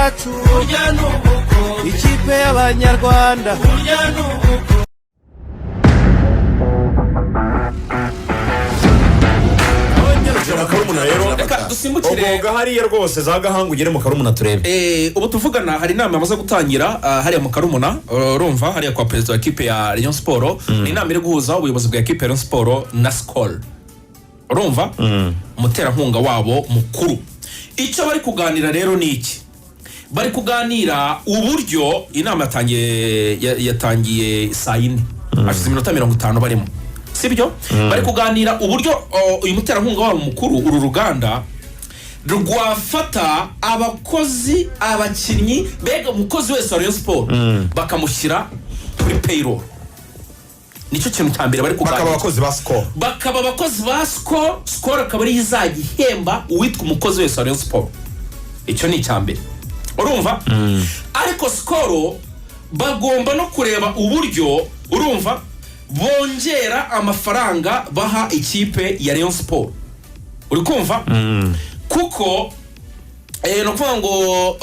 yacu ikipe y'abanyarwanda Karumuna rero reka dusimbukire ogoga hariya rwose za gahanga ugere mu Karumuna turebe ubu tuvugana hari inama yamaze gutangira hariya mu Karumuna urumva hariya kwa president wa equipe ya Rayon Sport ni inama iri guhuza ubuyobozi bwa equipe ya Rayon Sport na Skol urumva mutera nkunga wabo mukuru icyo bari kuganira rero ni iki bari kuganira uburyo inama yatangiye saa 4 hashize iminota 50 barimo sibyo bari kuganira uburyo uyu mutera nkunga wabo mukuru uru ruganda rwafata abakozi abakinnyi bega umukozi wese wa Rayon Sport bakamushyira kuri payroll nicyo kintu cyambere bari kuganira bakaba abakozi ba Skol akaba ari izagihemba uwitwa umukozi wese wa Rayon Sport icyo ni cyambere urumva ariko Skol bagomba no kureba uburyo urumva bongera amafaranga baha ikipe ya Rayon Sport uri kumva kuko no kuvuga ngo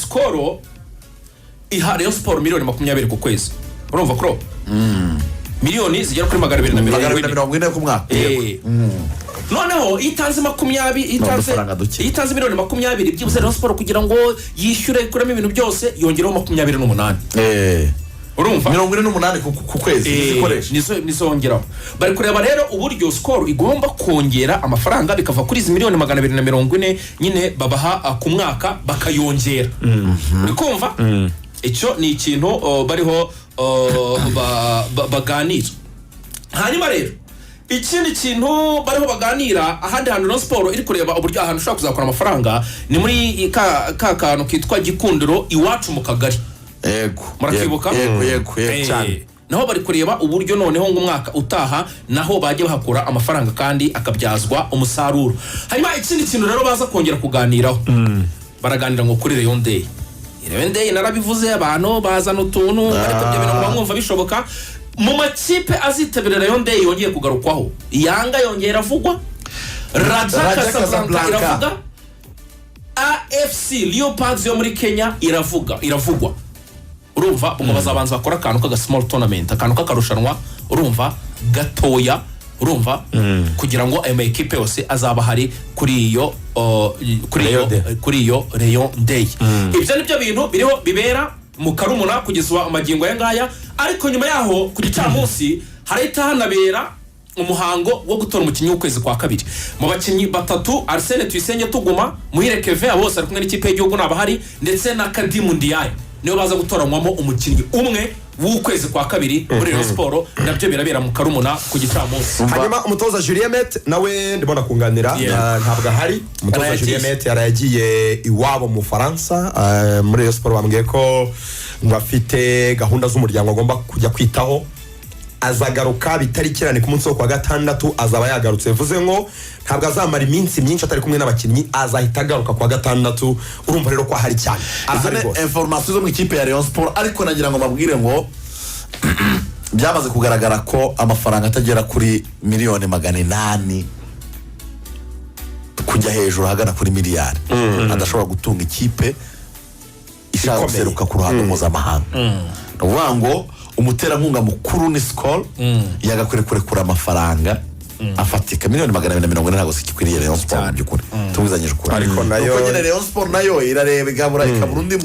Skol iha Rayon Sport miliyoni 20 ku kwezi urumva kro miliyoni zigera kuri 240 ku mwaka noneho itanze 20 itanze miliyoni 20 byibuze Rayon Sport kugira ngo yishyure kuramo ibintu byose yongeraho 28 urumva 48 ku kwezi zikoresha nizongeraho bari kureba rero uburyo Skol igomba kongera amafaranga bikava kuri izi miliyoni 240 nyine babaha ku mwaka bakayongera uri kumva icyo ni ikintu bariho baganira hanyuma rero ikindi kintu bariho baganira ahandi hantu Rayon Sport iri kureba uburyo ahantu ushaka kuzakora amafaranga ni muri ka kantu kitwa Gikundiro iwacu mu kagari yego murakibuka yego cyane naho bari kureba uburyo noneho ng'umwaka utaha naho bagiye bahakura amafaranga kandi akabyazwa umusaruro hanyuma ikindi kintu rero baza kongera kuganiraho baraganira ngo kuri Rayon Day narabivuze abantu bazana utuntu ariko byo bintu mwumva bishoboka mu makipe azitabira Rayon Day yongeye kugarukwaho Yanga yongera avugwa Raja Casablanca iravuga AFC Leopards yo muri Kenya iravugwa urumva ubwo bazabanza bakora akantu ka small tournament akantu kakarushanwa urumva gatoya urumva kugira ngo ayo equipe yose azaba hari kuri iyo Rayon Day ibyo nibyo bintu biriho bibera mu Karumuna kugezwa amagingo ya ngaya ariko nyuma yaho ku gicamunsi harita hanabera umuhango wo gutora umukinnyi w'ukwezi kwa kabiri mu bakinnyi batatu Arsene Tuyisenge Tuguma Muhire Kevin bose ari kumwe n'ikipe y'igihugu n'abahari ndetse na Kadimu Ndiaye niyo baza gutoranywamo umukinnyi umwe w'ukwezi kwa kabiri muri Rayon Sport nabyo birabera mu Karumuna ku gicamunsi hanyuma umutoza Julien Met nawe ndibona kunganira ntabwo ahari umutoza Julien Met yaragiye iwabo mu Faransa muri Rayon Sport bambwiye ko ngo afite gahunda z'umuryango agomba kujya kwitaho azagaruka bitarikirane ku munsi wo kwa gatandatu azaba yagarutse bivuze ngo ntabwo azamara iminsi myinshi atari kumwe n'abakinnyi azahita agaruka kwa gatandatu urumva rero ko hari cyane azane information zo mu ikipe ya Rayon Sport ariko nagira ngo mabwire ngo byamaze kugaragara ko amafaranga atagera kuri miliyoni 800 kujya hejuru hagana kuri miliyari adashobora gutunga ikipe ishaka guseruka ku ruhando mpuzamahanga uvuga ngo umuterankunga mukuru ni Skol yagakwiye kurekura amafaranga afatika miliyoni 240 ntago sikikwiriye Rayon Sport byukuri tubizanyije kuri ariko nayo uko nyine Rayon Sport nayo irareba igabura ikaburundi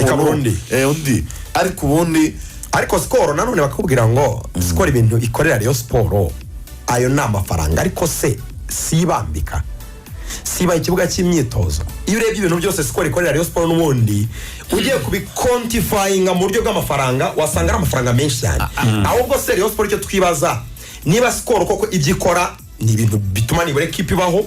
undi ariko ubundi ariko Skol nanone bakubwira ngo Skol ibintu ikorera Rayon Sport ayo na amafaranga ariko se sibambika siba ikibuga cy'imyitozo iyo urebye ibintu byose Skol ikorera Rayon Sport n'ubundi ugiye kubiquantifyinga mu buryo bw'amafaranga wasanga ari amafaranga menshi cyane ahubwo se Rayon Sport cyo twibaza niba Skol koko ibyikora ni ibintu bituma nibure kipe ibaho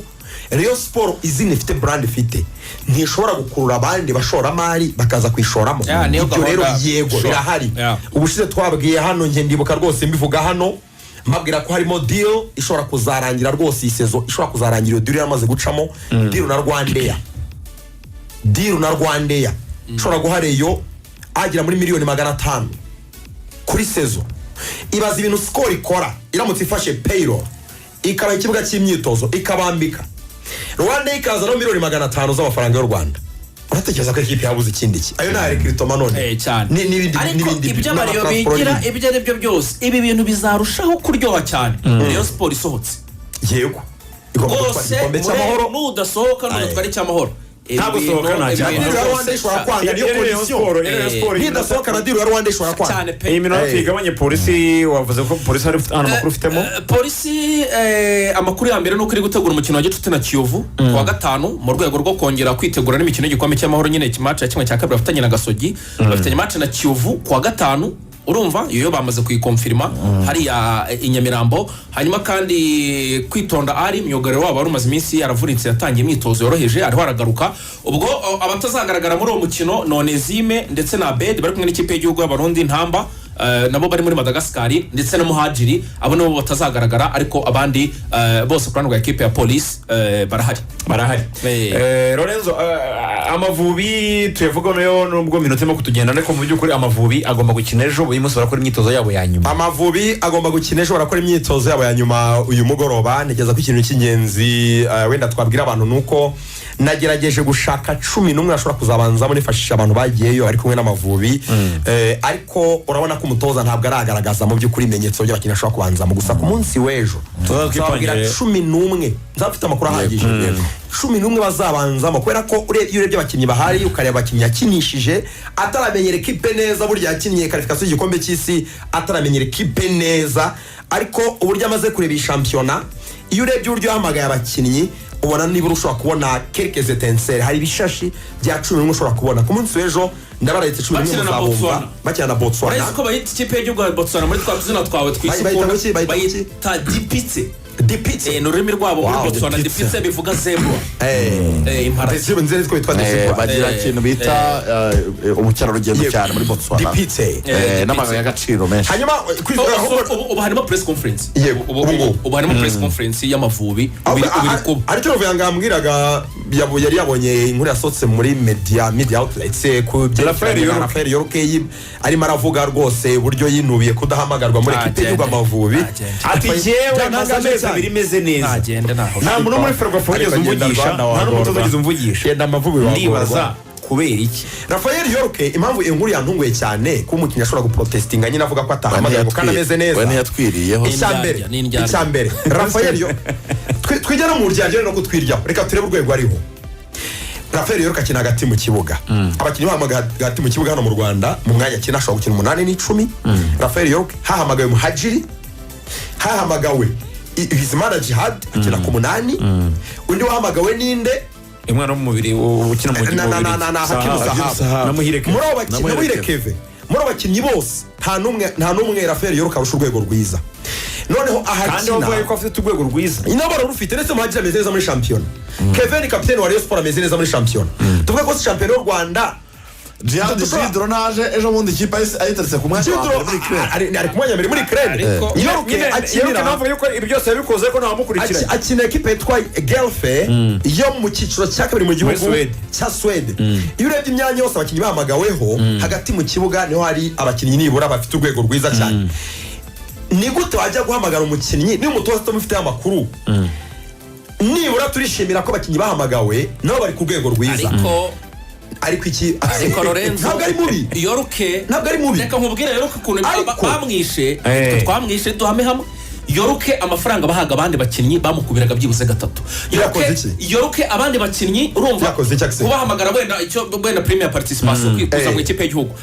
Rayon Sport izina ifite brand ifite ntishobora gukurura abandi bashora mari bakaza kwishoramo ibyo rero yego birahari ubushize twabwiye hano nge ndibuka rwose mbivuga hano mabwira ko harimo deal ishobora kuzarangira rwose isezo ishobora kuzarangira iyo deal yamaze gucamo deal na Rwandeya ishobora guhareyo agira muri miliyoni 500 kuri sezo ibaza ibintu Skol ikora iramutse ifashe payroll ikaba ikibuga cy'imyitozo ikabambika Rwanda ikaza no miliyoni 500 z'amafaranga y'u Rwanda uratekereza ko ikipe yabuze ikindi ki ayo nta recruitment none cyane n'ibindi iby'amariyo bigira ibyo ari byo byose ibi bintu bizarushaho kuryoha cyane Rayon Sport isohotse yego igomba gutwara igikombe cy'amahoro n'udasohoka n'udatwara icy'amahoro ntabwo sohoka nta cyane Rwanda ishobora kwanga niyo position nidasohoka na diro Rwanda ishobora kwanga iyi minota igabanye polisi wavuze ko polisi hari amakuru ufitemo polisi amakuru ya mbere ni uko iri gutegura umukino wa gicuti na Kiyovu kuwa gatanu mu rwego rwo kongera kwitegura n'imikino y'igikombe cy'amahoro nyine match ya kimwe cya kabiri bafatanye na Gasogi bafitanye match na Kiyovu kuwa gatanu urumva iyo bamaze kuyikonfirma hariya Inyamirambo hanyuma kandi kwitonda ari myugariro wabo rumaze iminsi yaravunitse yatangiye imyitozo yoroheje ariho aragaruka ubwo abatazagaragara muri uwo mukino Nonezime ndetse na Abed bari kumwe n'ikipe y'igihugu y'Abarundi Ntamba nabo bari muri Madagascar ndetse na Muhajiri abo nabo batazagaragara ariko abandi bose kurana equipe ya police barahari Lorenzo Amavubi tuyavuga nayo nubwo minota mo kutugenda ariko mu by'ukuri Amavubi agomba gukina ejo uyu munsi barakora imyitozo yabo ya nyuma Amavubi agomba gukina ejo barakora imyitozo yabo ya nyuma uyu mugoroba ntegeza ko ikintu cy'ingenzi wenda twabwira abantu nuko nagerageje gushaka 11 ashobora kuzabanza muri fashisha abantu bagiyeyo ari kumwe n'Amavubi ariko urabona ko umutoza ntabwo aragaragaza mu by'ukuri imenyetso by'abakinnyi ashobora kubanza mu gusa ku munsi w'ejo tuzabwira 11 nzafite amakuru ahagije 11 bazabanzamo kubera ko iyo urebye abakinnyi bahari ukareba abakinnyi yakinishije ataramenyera equipe neza burya yakinnye qualification y'igikombe cy'isi ataramenyera equipe neza ariko uburyo amaze kureba iyi shampiyona iyo urebye uburyo yahamagaye abakinnyi ubona niba ushobora kubona quelques étincelles hari bishashi bya 11 ushobora kubona ku munsi w'ejo ndabarayitse 11 muzabumva bakina na Botswana uretse ko bayita ikipe y'igihugu ya Botswana muri twazina twawe twisipona bayita dipitse n'ururimi rwabo muri Botswana dipitse bivuga zebra imparati nzere ko bitwa zebra bagira ikintu bita ubukerarugendo cyane muri Botswana dipitse n'amabuye y'agaciro menshi hanyuma ubu harimo press conference ubu harimo press conference y'Amavubi ariko uvuye ngambwiraga yari yabonye inkuru yasohotse muri media outlets ku Rafael Yorke arimo aravuga rwose uburyo yinubiye kudahamagarwa muri equipe y'u Amavubi ati jewe ntagameza birimeze neza nta muntu muri Ferwafa ugeze umvugisha nta n'umutoza ugeze umvugisha yenda Amavubi ndibaza kubera iki Rafael Yorke impamvu inkuru yantunguye cyane ko umukinnyi ashobora guprotestinga nyine avuga ko atahamagaye ngo kandi ameze neza we ntiyatwiriyeho icyambere Rafael twijyana mu ryagere no kutwiryaho reka turebe urwego ariho Rafael Yorke akina hagati mu kibuga abakinnyi bahamagaye hagati mu kibuga hano mu Rwanda mu mwanya akina ashobora gukina 8 n'10 Rafael Yorke hahamagaye Muhajiri hahamagawe Bizimana Jihad akina ku 8 undi wahamagawe ninde umwana w'umubiri ukina mu gihugu namuhire Keve muri abakinnyi bose nta numwe Rafael Yorke arusha urwego rwiza noneho ahakina kandi bavuye ko afite urwego rwiza inabara rufite ndetse Muhajiri ameze neza muri champion Kevin kapiteni wa Rayon Sport ameze neza muri champion tuvuga ko champion y'u Rwanda Jihad naje ejo bundi kipe ayiteretse ku mwanya wa mbere muri Crane ari ku mwanya mbere muri Crane Yorke akina navuga yuko ibi byose yabikoze ko nta mukurikira akina equipe yitwa Gelfe yo mu cyiciro cya kabiri mu gihugu cya Swede iyo urebye imyanya yose abakinnyi bahamagaweho hagati mu kibuga niho hari abakinnyi nibura bafite urwego rwiza cyane ni gute wajya guhamagara umukinnyi ni umutoza utamufite amakuru nibura turishimira ko abakinnyi bahamagawe nabo bari ku rwego rwiza ariko iki Lorenzo ntabwo ari mubi Yorke ntabwo ari mubi reka nkubwire Yorke ukuntu bamwishe twamwishe duhame hamwe Yorke amafaranga bahaga abandi bakinnyi bamukubiraga byibuze gatatu Yorke abandi bakinnyi urumva kubahamagara wenda premier participation kuza mu ikipe y'igihugu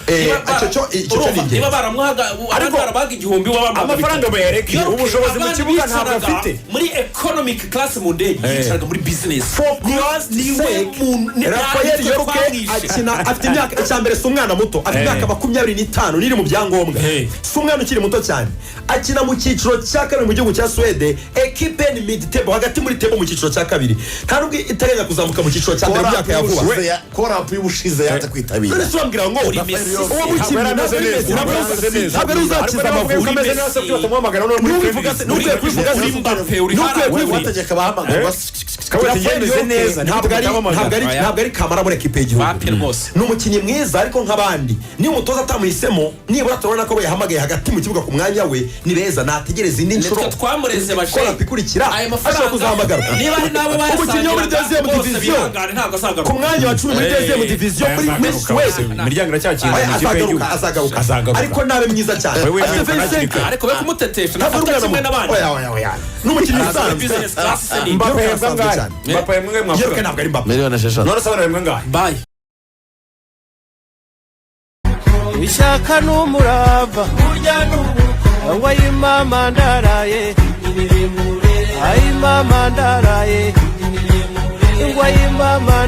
niba baramuhaga ariko barabaga igihumbi amafaranga bayareke ubushobozi mu kibuga ntabwo afite muri economic class mu ndege yicaraga muri business Rafael Yorke akina afite imyaka icyambere si umwana muto afite imyaka 25 niri mu byangombwa si umwana ukiri muto cyane akina mu cyiciro cya mu gihugu cya Swede equipe ni mid table hagati muri table mu cyiciro cya kabiri nta nubwo iteganya kuzamuka mu cyiciro cya mbere byaka yavuba kora y'ubushize yaje kwitabira none swambira ngo uwo mukinnyi ntabwo uzakiza Amavubi ameze neza byo tumuhamagara none muri nubivuga Mbappe uri bategeka bahamagarwa yemeze neza ntabwo ari kamara muri ekipe y'igihugu ni umukinnyi mwiza ariko nk'abandi niba umutoza atamuhisemo nibura turabona ko yahamagaye hagati mu kibuga ku mwanya we ni beza nategereza indi nshuro twamureze bashe ikurikira ashobora kuzahamagarwa umukinnyi wo muri deuxième division ku mwanya wa 10 muri deuxième division muri Suède imiryango iracyakinga mu kipe y'igihugu azagaruka ariko nabe mwiza cyane ariko be kumutetesha nafata kimwe n'abandi n'umukinnyi usanzwe Mbappe yembwa ngahe Mbappe yembwa Yorke ntabwo ari Mbappe miliyoni 6 none sabana yembwa ngahe bye ishaka n'umurava burya n'ubuko ngo ayimama ndaraye ayimama ndaraye ngo ayimama